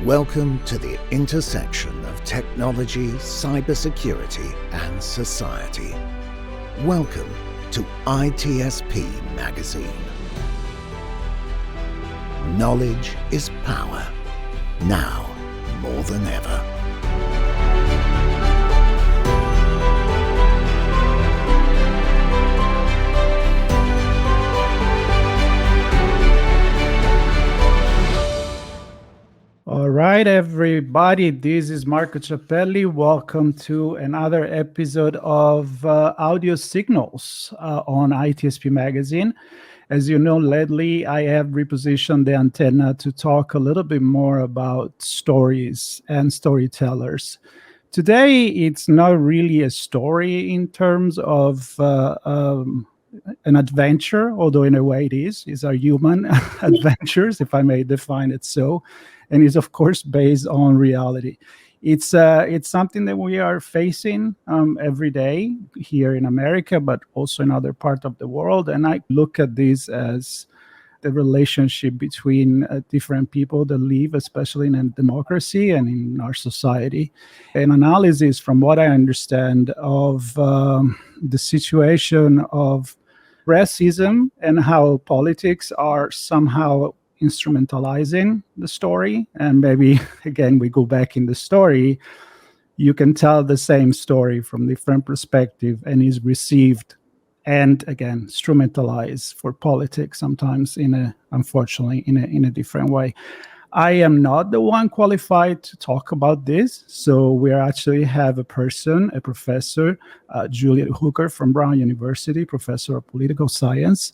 Welcome to the intersection of technology, cybersecurity, and society. Welcome to ITSP Magazine. Knowledge is power, now more than ever. All right, everybody, this is Marco Ciappelli. Welcome to another episode of Audio Signals on ITSP Magazine. As you know, lately I have repositioned the antenna to talk a little bit more about stories and storytellers. Today, it's not really a story in terms of an adventure, although in a way it is. It's our human adventures, if I may define it so. And is of course based on reality. It's something that we are facing every day here in America, but also in other parts of the world. And I look at this as the relationship between different people that live, especially in a democracy and in our society. An analysis, from what I understand, of the situation of racism and how politics are somehow instrumentalizing the story. And maybe again we go back in the story, you can tell the same story from different perspective and is received and again instrumentalized for politics, sometimes unfortunately in a different way. I am not the one qualified to talk about this, so we actually have a professor, Juliet Hooker from Brown University, professor of political science.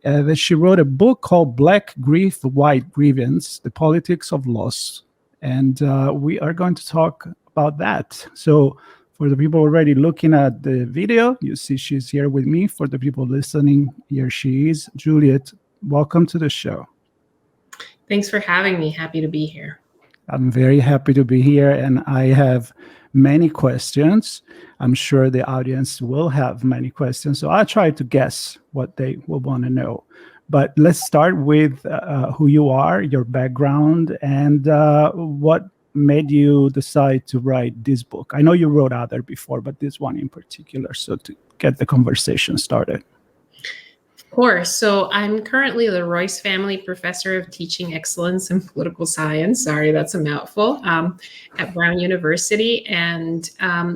That she wrote a book called Black Grief, White Grievance, The Politics of Loss. And we are going to talk about that. So for the people already looking at the video, you see she's here with me. For the people listening, here she is. Juliet, welcome to the show. Thanks for having me. Happy to be here. I'm very happy to be here, and I have many questions. I'm sure the audience will have many questions, so I'll try to guess what they will want to know. But let's start with who you are, your background, and what made you decide to write this book. I know you wrote other before, but this one in particular, so to get the conversation started. Of course. So I'm currently the Royce Family Professor of Teaching Excellence in Political Science. Sorry, that's a mouthful, at Brown University. And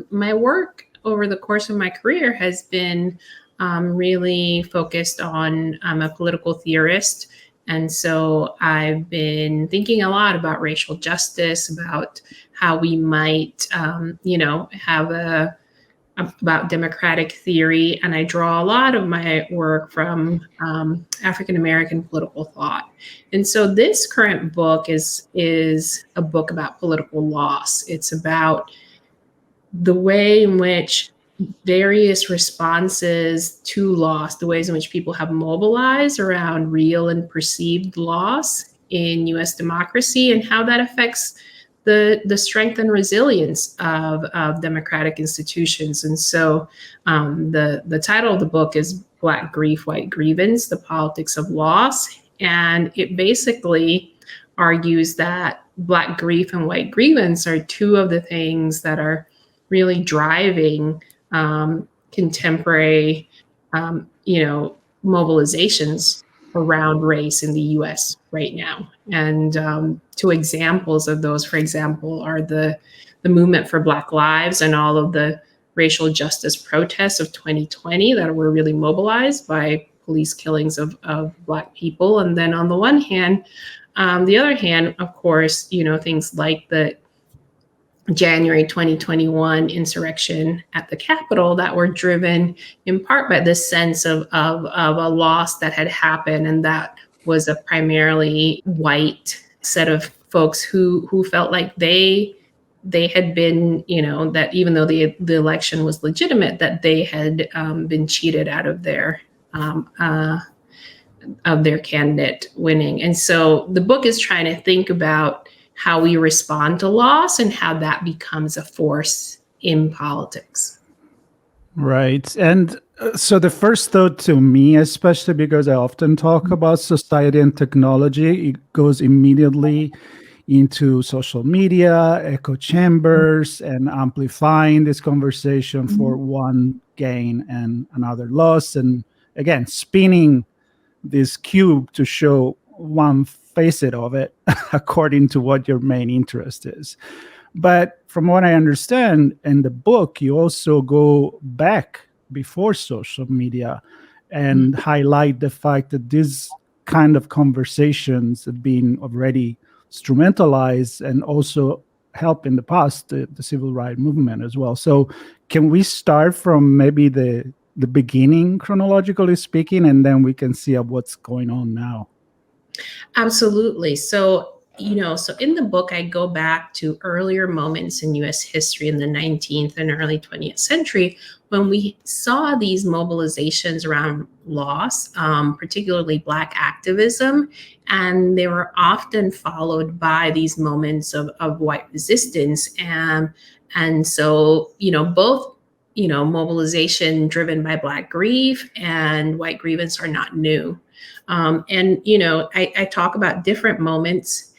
my work over the course of my career has been really focused on, I'm a political theorist. And so I've been thinking a lot about racial justice, about how we might, have about democratic theory, and I draw a lot of my work from African-American political thought. And so this current book is a book about political loss. It's about the way in which various responses to loss, the ways in which people have mobilized around real and perceived loss in US democracy, and how that affects the strength and resilience of democratic institutions. And so the title of the book is Black Grief, White Grievance, The Politics of Loss. And it basically argues that Black grief and white grievance are two of the things that are really driving contemporary, mobilizations around race in the US right now. And two examples of those, for example, are the movement for Black Lives and all of the racial justice protests of 2020 that were really mobilized by police killings of Black people. And then on the one hand, the other hand, of course, things like the January 2021 insurrection at the Capitol that were driven in part by this sense of a loss that had happened, and that was a primarily white set of folks who felt like they had been, that even though the election was legitimate, that they had been cheated out of their candidate winning. And so the book is trying to think about how we respond to loss and how that becomes a force in politics. Right. And so the first thought to me, especially because I often talk about society and technology, it goes immediately into social media, echo chambers, and amplifying this conversation for one gain and another loss. And again, spinning this cube to show one facet of it according to what your main interest is. But from what I understand in the book, you also go back before social media and highlight the fact that these kind of conversations have been already instrumentalized and also helped in the past the civil rights movement as well. So can we start from maybe the beginning, chronologically speaking, and then we can see what's going on now? Absolutely. So in the book, I go back to earlier moments in U.S. history in the 19th and early 20th century when we saw these mobilizations around loss, particularly Black activism, and they were often followed by these moments of white resistance. And so, both, mobilization driven by Black grief and white grievance are not new. I talk about different moments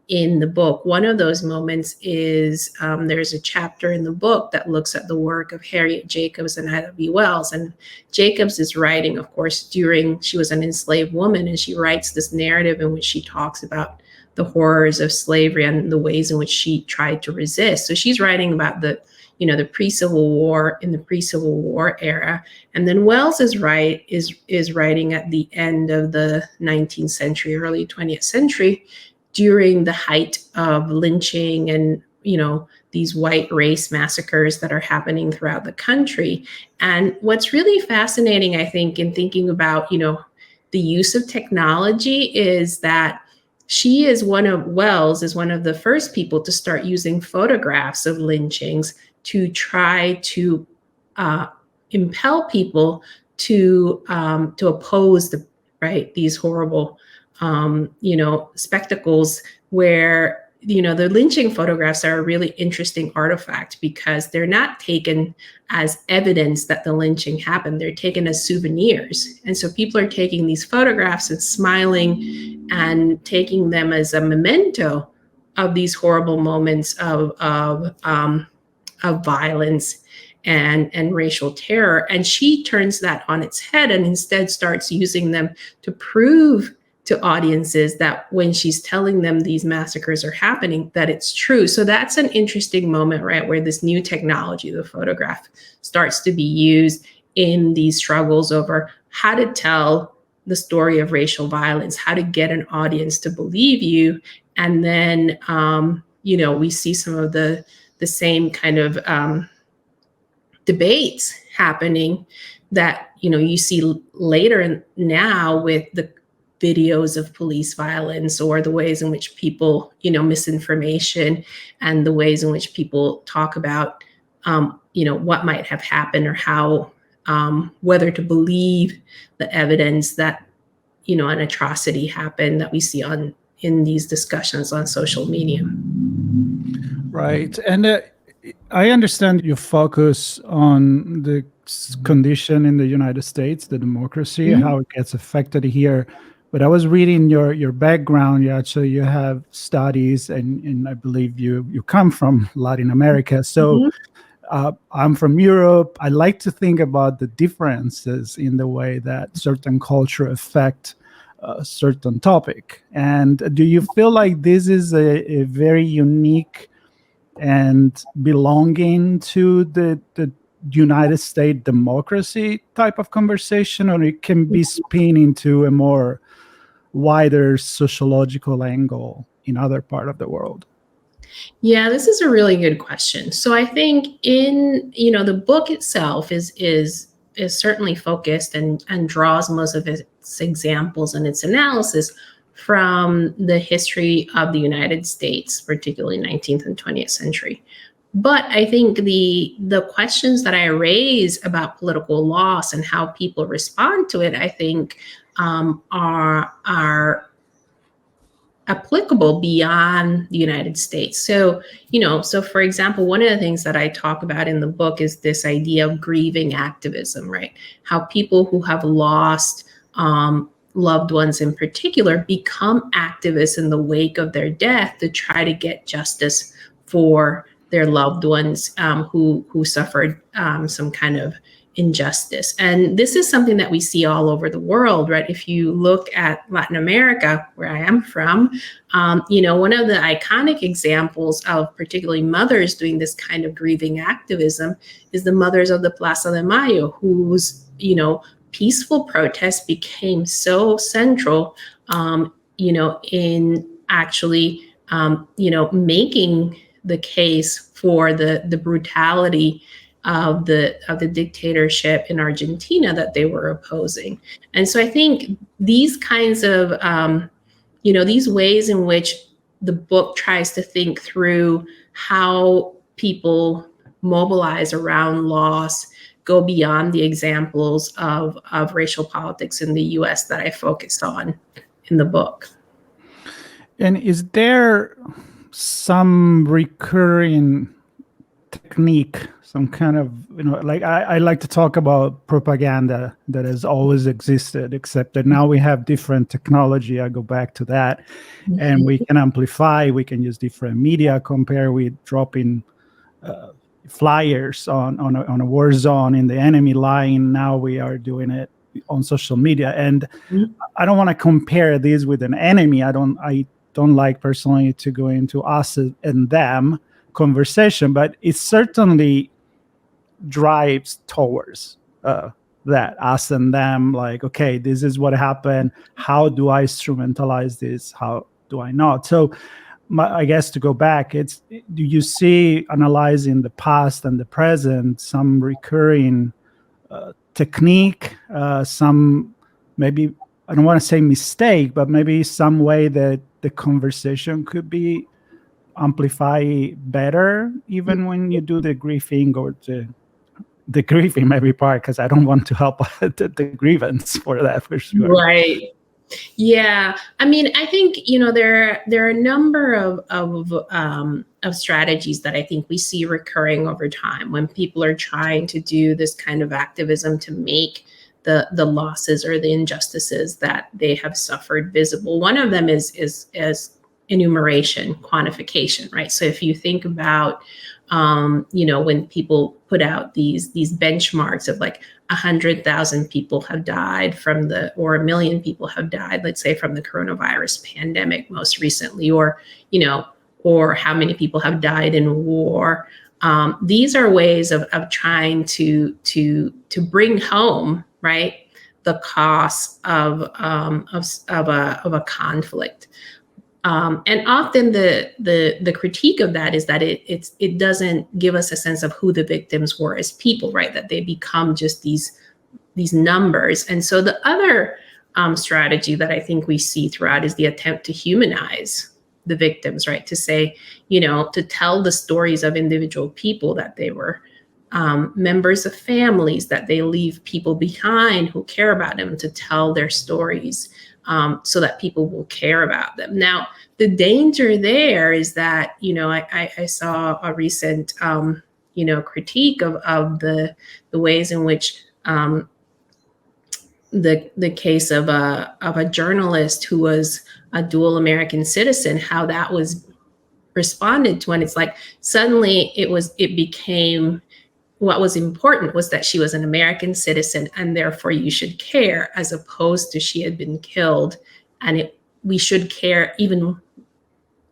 in the book. One of those moments is there's a chapter in the book that looks at the work of Harriet Jacobs and Ida B. Wells. And Jacobs is writing, of course, she was an enslaved woman, and she writes this narrative in which she talks about the horrors of slavery and the ways in which she tried to resist. So she's writing about the pre-Civil War, in the pre-Civil War era. And then Wells is writing at the end of the 19th century, early 20th century, during the height of lynching and, these white race massacres that are happening throughout the country. And what's really fascinating, I think, in thinking about, the use of technology is that Wells is one of the first people to start using photographs of lynchings to try to impel people to oppose these horrible spectacles where the lynching photographs are a really interesting artifact because they're not taken as evidence that the lynching happened. They're taken as souvenirs. And so people are taking these photographs and smiling and taking them as a memento of these horrible moments of violence and racial terror. And she turns that on its head and instead starts using them to prove to audiences that when she's telling them these massacres are happening, that it's true. So that's an interesting moment, right, where this new technology, the photograph, starts to be used in these struggles over how to tell the story of racial violence, how to get an audience to believe you. And then, we see some of the same kind of debates happening that, you see later now with the videos of police violence or the ways in which people, misinformation and the ways in which people talk about, what might have happened or how, whether to believe the evidence that, an atrocity happened that we see in these discussions on social media. Right. And I understand you focus on the condition in the United States, the democracy, how it gets affected here. But I was reading your background. You have studies, and I believe you come from Latin America. So I'm from Europe. I like to think about the differences in the way that certain culture affect a certain topic. And do you feel like this is a very unique and belonging to the United States democracy type of conversation, or it can be spin into a more wider sociological angle in other part of the world? Yeah, this is a really good question. So I think in, the book itself is certainly focused and draws most of its examples and its analysis from the history of the United States, particularly 19th and 20th century. But I think the questions that I raise about political loss and how people respond to it, I think are applicable beyond the United States. So, so for example, one of the things that I talk about in the book is this idea of grieving activism, right? How people who have lost loved ones in particular become activists in the wake of their death to try to get justice for their loved ones who suffered some kind of injustice. And this is something that we see all over the world, right? If you look at Latin America, where I am from, one of the iconic examples of particularly mothers doing this kind of grieving activism is the mothers of the Plaza de Mayo, whose, peaceful protest became so central, in actually, making the case for the brutality of the dictatorship in Argentina that they were opposing. And so I think these kinds of, these ways in which the book tries to think through how people mobilize around loss go beyond the examples of racial politics in the US that I focused on in the book. And is there some recurring technique, some kind of, like I like to talk about propaganda that has always existed, except that now we have different technology. I go back to that. Mm-hmm. And we can amplify, we can use different media, compare with dropping flyers on a war zone in the enemy line. Now we are doing it on social media. And mm-hmm. I don't want to compare these with an enemy. I don't like personally to go into us and them conversation, but it certainly drives towards that us and them, like, okay, this is what happened. How do I instrumentalize this? How do I not? So I guess to go back, do you see, analyzing the past and the present, some recurring technique, some, maybe, I don't want to say mistake, but maybe some way that the conversation could be amplify better, even when you do the grieving or the grieving maybe part, because I don't want to help the grievance for that, for sure. Right. Yeah. I mean, I think, there are a number of strategies that I think we see recurring over time when people are trying to do this kind of activism to make the losses or the injustices that they have suffered visible. One of them is enumeration, quantification, right? So if you think about, when people put out these benchmarks of like 100,000 people have died or 1 million people have died, let's say from the coronavirus pandemic most recently, or how many people have died in war. These are ways of trying to bring home, right, the cost of a conflict. And often the critique of that is that it doesn't give us a sense of who the victims were as people, right? That they become just these numbers. And so the other strategy that I think we see throughout is the attempt to humanize the victims, right? To say, to tell the stories of individual people, that they were members of families, that they leave people behind who care about them, to tell their stories. So that people will care about them. Now, the danger there is that, I saw a recent, critique of the ways in which the case of a journalist who was a dual American citizen, how that was responded to. And it's like, suddenly it became, what was important was that she was an American citizen and therefore you should care, as opposed to she had been killed and we should care even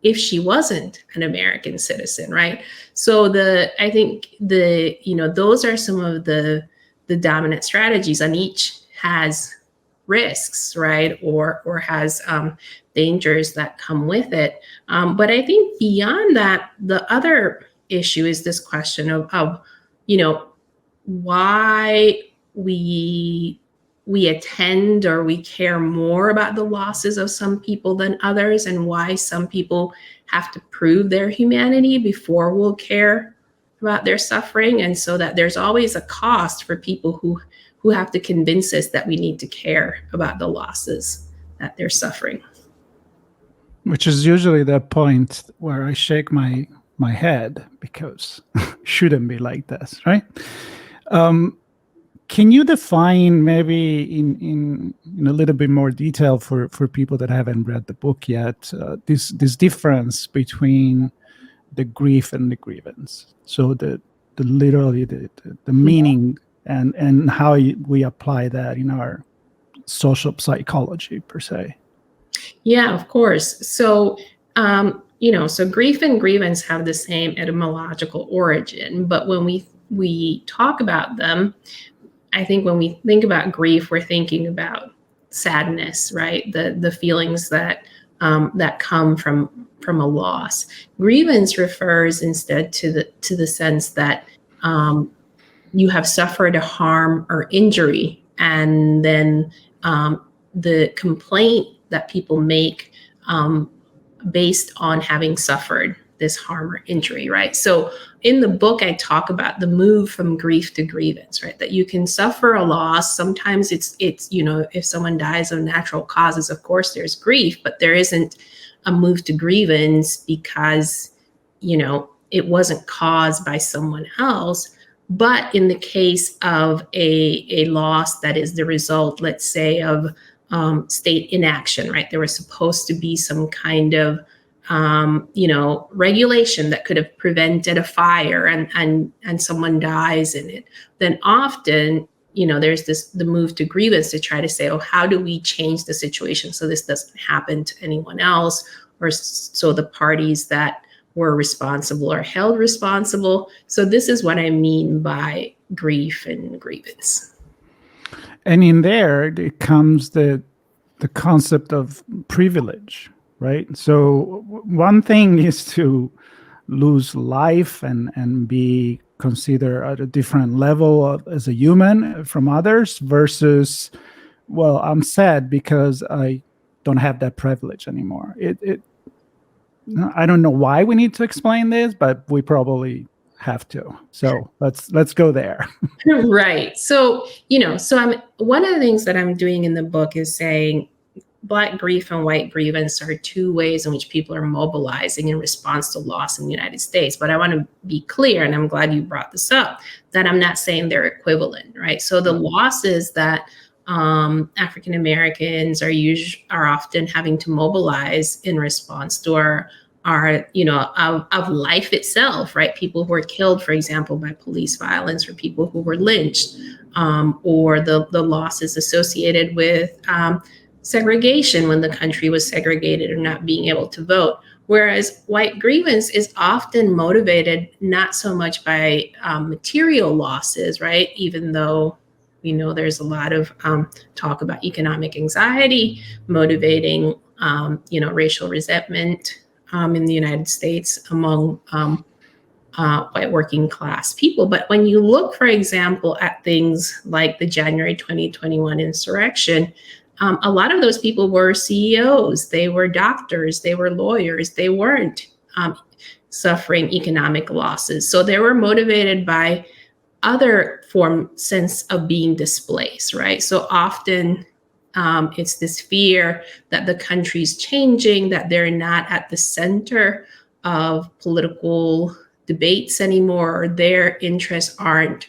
if she wasn't an American citizen, right? So I think those are some of the dominant strategies, and each has risks, right? Or has dangers that come with it. But I think beyond that, the other issue is this question of why we attend or we care more about the losses of some people than others, and why some people have to prove their humanity before we'll care about their suffering. And so that there's always a cost for people who have to convince us that we need to care about the losses that they're suffering. Which is usually the point where I shake my my head, because it shouldn't be like this, right? Can you define maybe in a little bit more detail for people that haven't read the book yet, this difference between the grief and the grievance? So the literally the meaning and how we apply that in our social psychology per se. Yeah, of course. So, so grief and grievance have the same etymological origin, but when we talk about them, I think when we think about grief, we're thinking about sadness, right? The feelings that that come from a loss. Grievance refers instead to the sense that you have suffered a harm or injury, and then the complaint that people make based on having suffered this harm or injury, right? So in the book, I talk about the move from grief to grievance, right? That you can suffer a loss. Sometimes it's if someone dies of natural causes, of course there's grief, but there isn't a move to grievance because, it wasn't caused by someone else. But in the case of a loss that is the result, let's say, of state inaction, right? There was supposed to be some kind of regulation that could have prevented a fire and someone dies in it, then often, there's the move to grievance to try to say, oh, how do we change the situation so this doesn't happen to anyone else, or so the parties that were responsible are held responsible. So this is what I mean by grief and grievance. And in there, it comes the concept of privilege, right? So one thing is to lose life and be considered at a different level as a human from others versus, well, I'm sad because I don't have that privilege anymore. I don't know why we need to explain this, but we probably have to. So let's go there. Right. So, I'm one of the things that I'm doing in the book is saying Black grief and white grievance are two ways in which people are mobilizing in response to loss in the United States. But I want to be clear, and I'm glad you brought this up, that I'm not saying they're equivalent, right? So the losses that African Americans are often having to mobilize in response to are of life itself, right? People who are killed, for example, by police violence, or people who were lynched, or the losses associated with segregation when the country was segregated or not being able to vote. Whereas white grievance is often motivated not so much by material losses, right? Even though there's a lot of talk about economic anxiety motivating racial resentment in the United States among white working class people. But when you look, for example, at things like the January 2021 insurrection, a lot of those people were CEOs, they were doctors, they were lawyers, they weren't suffering economic losses. So they were motivated by other sense of being displaced, right? So often it's this fear that the country's changing, that they're not at the center of political debates anymore, or their interests aren't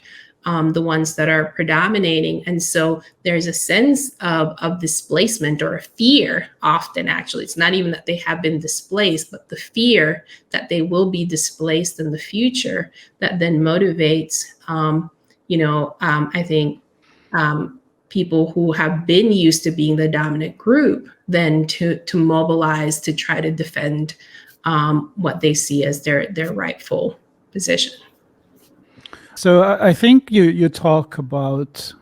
the ones that are predominating. And so there's a sense of displacement, or a fear often, actually. It's not even that they have been displaced, but the fear that they will be displaced in the future that then motivates, I think, people who have been used to being the dominant group then to mobilize to try to defend what they see as their rightful position. So I think you talk about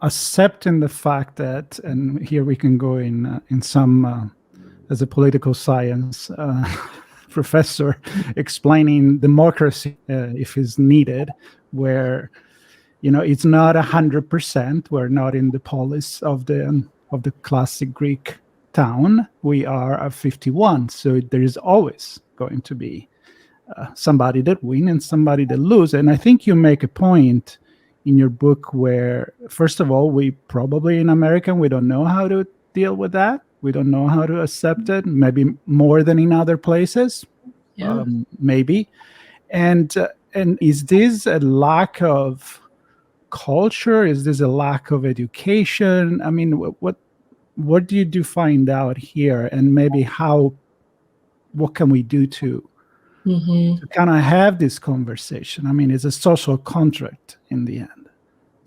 accepting the fact that, and here we can go in some, as a political science professor, explaining democracy if is needed, where it's not 100%. We're not in the polis of the classic Greek town. We are at 51, so there is always going to be somebody that win and somebody that lose. And I think you make a point in your book where, first of all, we probably in America, we don't know how to deal with that. We don't know how to accept it, maybe more than in other places, maybe. And is this a lack of culture? Is this a lack of education? I mean, what did you find out here, and maybe what can we do to kind of have this conversation? I mean, it's a social contract in the end.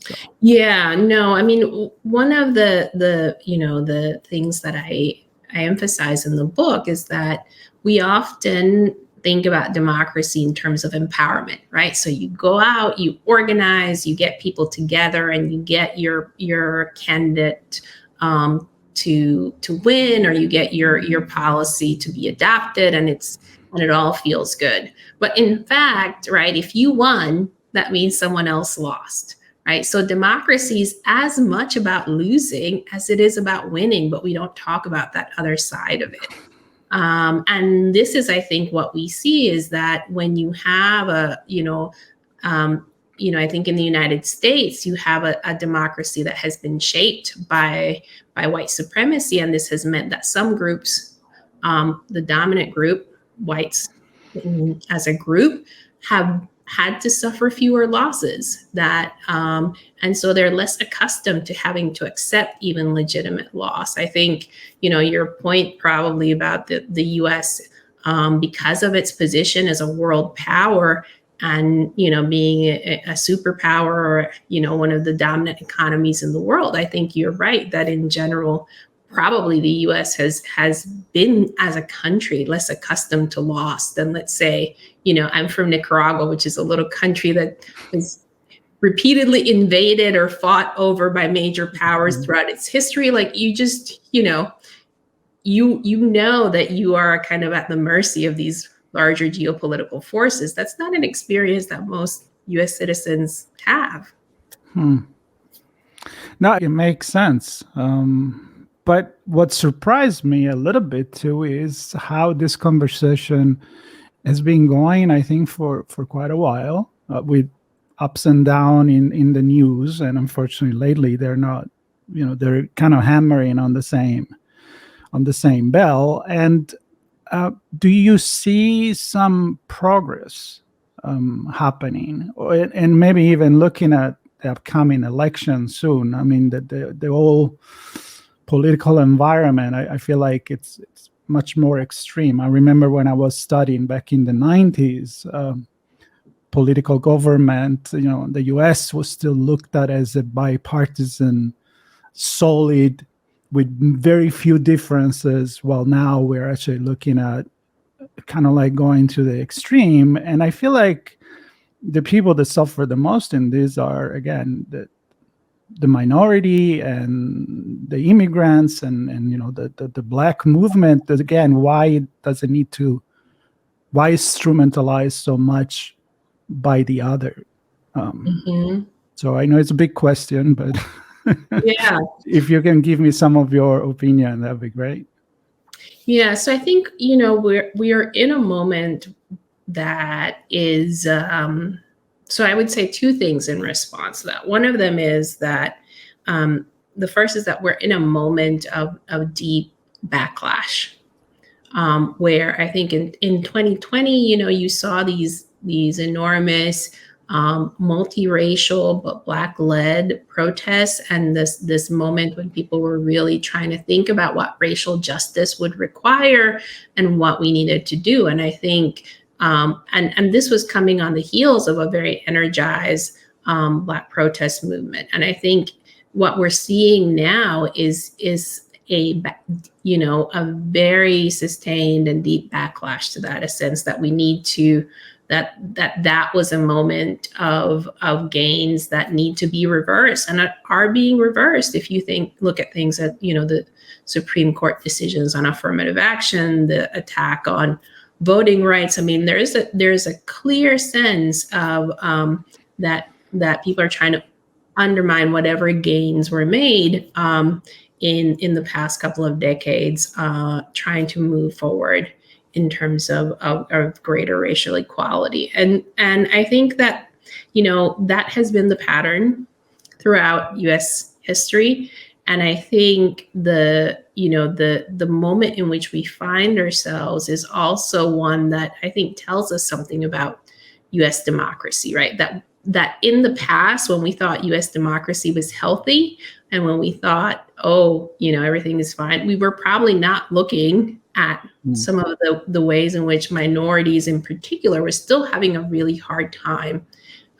So. Yeah, no, I mean, one of the things that I emphasize in the book is that we often think about democracy in terms of empowerment, right? So you go out, you organize, you get people together, and you get your candidate to win, or you get your policy to be adopted, and it all feels good. But in fact, right, if you won, that means someone else lost. Right. So democracy is as much about losing as it is about winning, but we don't talk about that other side of it. And this is, I think, what we see is that when you have I think in the United States, you have a democracy that has been shaped by white supremacy. And this has meant that some groups, the dominant group, whites as a group, have had to suffer fewer losses, and so they're less accustomed to having to accept even legitimate loss. I think, your point probably about the US, because of its position as a world power and, being a superpower, or, one of the dominant economies in the world, I think you're right that in general, probably the US has been, as a country, less accustomed to loss than, let's say, I'm from Nicaragua, which is a little country that was repeatedly invaded or fought over by major powers throughout its history. Like, you just, you know that you are kind of at the mercy of these larger geopolitical forces. That's not an experience that most US citizens have. No, it makes sense. But what surprised me a little bit too is how this conversation has been going, I think, for quite a while, with ups and downs in the news. And unfortunately, lately, they're not, they're kind of hammering on the same bell. And do you see some progress happening? And maybe even looking at the upcoming election soon. I mean, the whole political environment, I feel like it's much more extreme. I remember when I was studying back in the 90s, political government, the US was still looked at as a bipartisan, solid, with very few differences, while now we're actually looking at kind of like going to the extreme. And I feel like the people that suffer the most in this are, again, the minority and the immigrants and the Black movement. That, again, why does it need to, why instrumentalize so much by the other? So I know it's a big question, but yeah, if you can give me some of your opinion, that'd be great. Yeah, so I think we are in a moment that is. So I would say two things in response to that. One of them is that the first is that we're in a moment of deep backlash, where I think in 2020, you saw these enormous multiracial but Black-led protests, and this moment when people were really trying to think about what racial justice would require and what we needed to do. And I think, and this was coming on the heels of a very energized Black protest movement. And I think what we're seeing now is a very sustained and deep backlash to that, a sense that we need to. That was a moment of gains that need to be reversed and are being reversed. If you look at things that, the Supreme Court decisions on affirmative action, the attack on voting rights. I mean, there's a clear sense of that people are trying to undermine whatever gains were made in the past couple of decades, trying to move forward in terms of greater racial equality. And I think that, that has been the pattern throughout US history. And I think the moment in which we find ourselves is also one that I think tells us something about US democracy, right? That that in the past, when we thought U.S. democracy was healthy, and when we thought, oh, everything is fine, we were probably not looking at some of the ways in which minorities in particular were still having a really hard time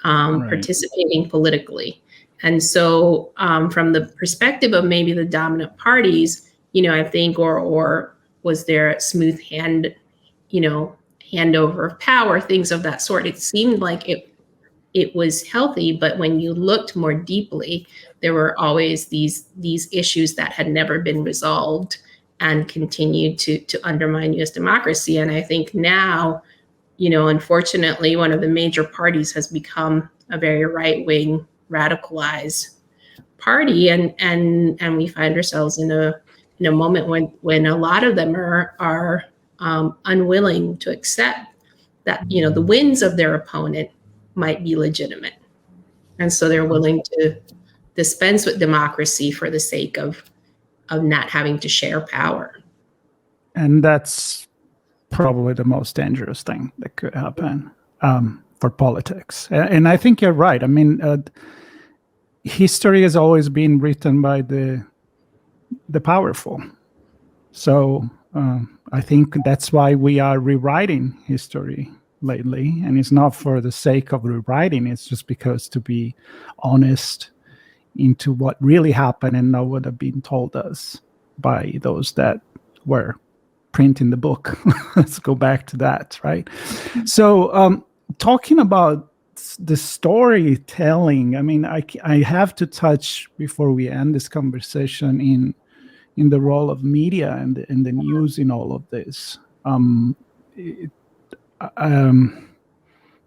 participating politically. And so from the perspective of maybe the dominant parties, I think, or was there a smooth handover of power, things of that sort. It seemed like it was healthy, but when you looked more deeply, there were always these issues that had never been resolved and continued to undermine U.S. democracy. And I think now, unfortunately, one of the major parties has become a very right-wing, radicalized party, and we find ourselves in a moment when a lot of them are unwilling to accept that the wins of their opponent might be legitimate, and so they're willing to dispense with democracy for the sake of not having to share power. And that's probably the most dangerous thing that could happen for politics. And I think you're right. I mean, history has always been written by the powerful. So I think that's why we are rewriting history lately. And it's not for the sake of rewriting. It's just because to be honest into what really happened and not what have been told us by those that were printing the book. Let's go back to that, right? So talking about the storytelling, I mean, I have to touch before we end this conversation in the role of media and the news in all of this.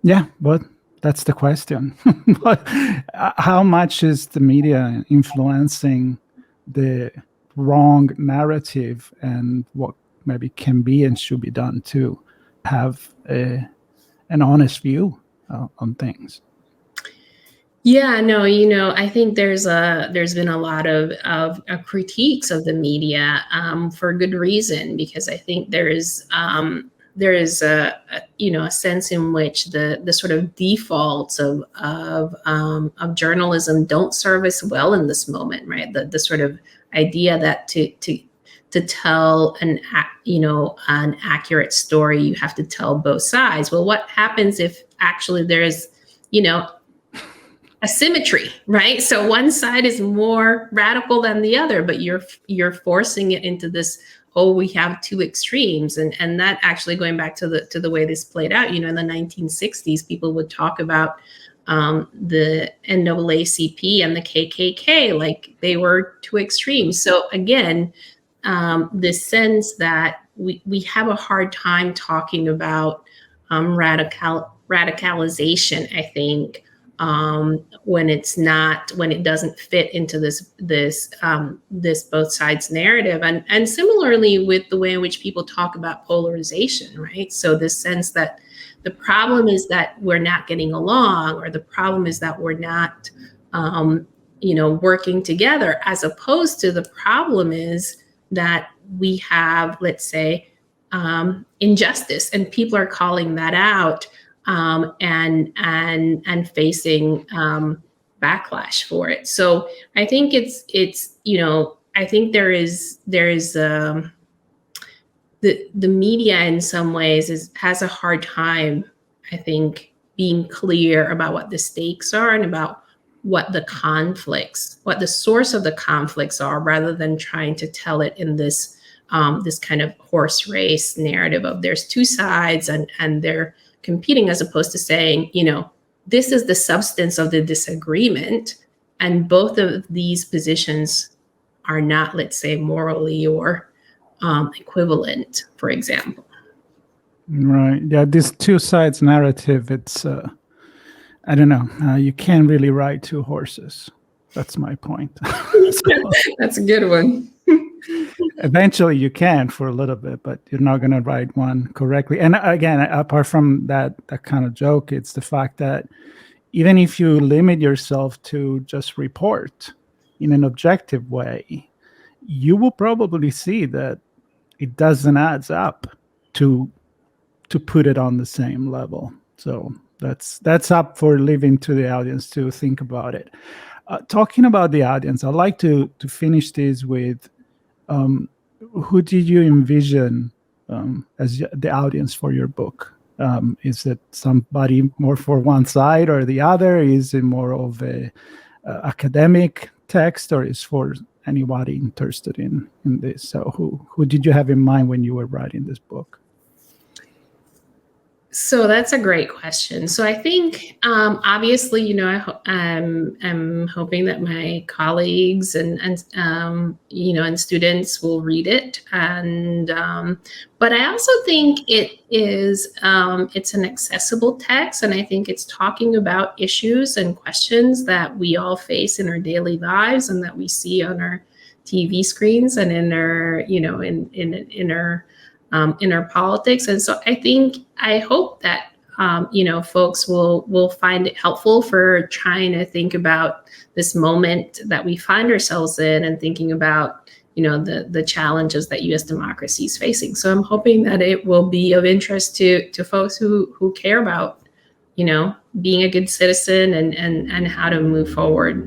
Yeah, but that's the question. But how much is the media influencing the wrong narrative and what maybe can be and should be done to have an honest view on things? Yeah, no, I think there's been a lot of critiques of the media for good reason, because I think there is a sense in which the sort of defaults of journalism don't serve us well in this moment, right? The sort of idea that to tell an accurate story, you have to tell both sides. Well, what happens if actually there is, asymmetry, right? So one side is more radical than the other, but you're forcing it into this, oh, we have two extremes. And that actually, going back to the way this played out, in the 1960s, people would talk about the NAACP and the KKK like they were two extremes. So again, this sense that we have a hard time talking about radicalization, I think, when it doesn't fit into this both sides narrative, and similarly with the way in which people talk about polarization, right? So this sense that the problem is that we're not getting along, or the problem is that we're not working together, as opposed to the problem is that we have, let's say, injustice, and people are calling that out. And facing backlash for it. So I think I think there is the media in some ways has a hard time, I think, being clear about what the stakes are and about what the source of the conflicts are, rather than trying to tell it in this kind of horse race narrative of there's two sides and they're competing, as opposed to saying, this is the substance of the disagreement, and both of these positions are not, let's say, morally or equivalent, for example. Right. Yeah, this two sides narrative, it's, I don't know, you can't really ride two horses. That's my point. That's a good one. Eventually you can for a little bit, but you're not going to ride one correctly. And again, apart from that kind of joke, it's the fact that even if you limit yourself to just report in an objective way, you will probably see that it doesn't add up to put it on the same level. So that's up for leaving to the audience to think about it. Talking about the audience, I'd like to finish this with who did you envision as the audience for your book? Is it somebody more for one side or the other? Is it more of a academic text, or is for anybody interested in this? So who did you have in mind when you were writing this book? So that's a great question. So I think, obviously, I'm hoping that my colleagues and students will read it. And but I also think it is it's an accessible text, and I think it's talking about issues and questions that we all face in our daily lives and that we see on our TV screens and in our in our politics. And so I hope that, folks will find it helpful for trying to think about this moment that we find ourselves in and thinking about, the challenges that U.S. democracy is facing. So I'm hoping that it will be of interest to folks who care about, being a good citizen and how to move forward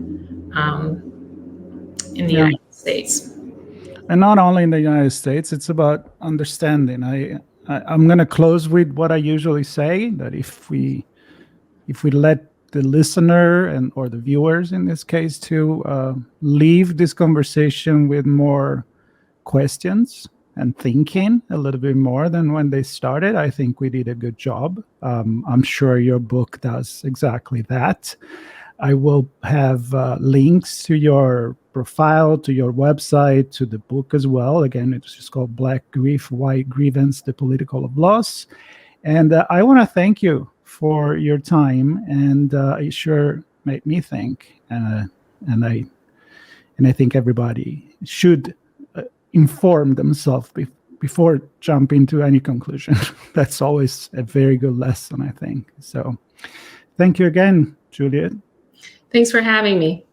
in the United States. And not only in the United States, it's about understanding. I'm going to close with what I usually say, that if we let the listener or the viewers in this case to leave this conversation with more questions and thinking a little bit more than when they started, I think we did a good job. I'm sure your book does exactly that. I will have links to your profile, to your website, to the book as well. Again, it's just called Black Grief, White Grievance, The Political of Loss. And I want to thank you for your time. And it sure made me think. And I think everybody should inform themselves before jumping to any conclusion. That's always a very good lesson, I think. So thank you again, Juliet. Thanks for having me.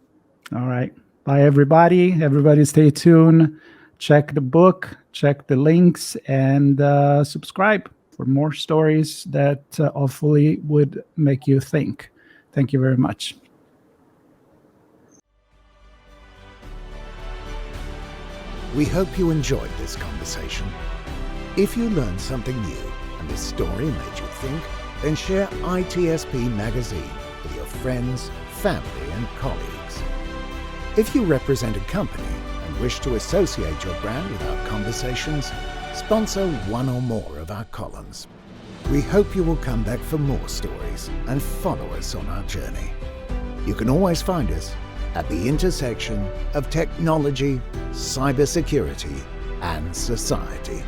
All right. Bye, everybody. Everybody stay tuned. Check the book, check the links, and subscribe for more stories that hopefully would make you think. Thank you very much. We hope you enjoyed this conversation. If you learned something new and this story made you think, then share ITSPmagazine with your friends, family, and colleagues. If you represent a company and wish to associate your brand with our conversations, sponsor one or more of our columns. We hope you will come back for more stories and follow us on our journey. You can always find us at the intersection of technology, cybersecurity, and society.